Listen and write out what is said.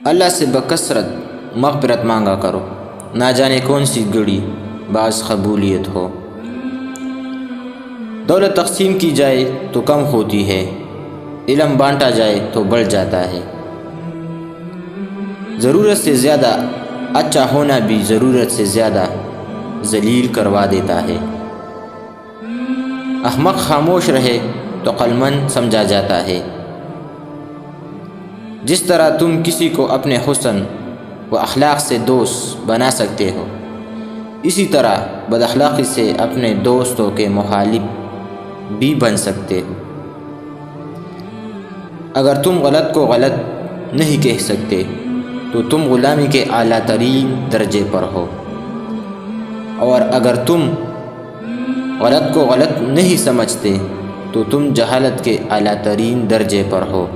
اللہ سے بکثرت مغفرت مانگا کرو، نہ جانے کون سی گڑی باعث قبولیت ہو۔ دولت تقسیم کی جائے تو کم ہوتی ہے، علم بانٹا جائے تو بڑھ جاتا ہے۔ ضرورت سے زیادہ اچھا ہونا بھی ضرورت سے زیادہ ذلیل کروا دیتا ہے۔ احمق خاموش رہے تو عقلمند سمجھا جاتا ہے۔ جس طرح تم کسی کو اپنے حسن و اخلاق سے دوست بنا سکتے ہو، اسی طرح بد اخلاقی سے اپنے دوستوں کے مخالف بھی بن سکتے ہو۔ اگر تم غلط کو غلط نہیں کہہ سکتے تو تم غلامی کے اعلیٰ ترین درجے پر ہو، اور اگر تم غلط کو غلط نہیں سمجھتے تو تم جہالت کے اعلیٰ ترین درجے پر ہو۔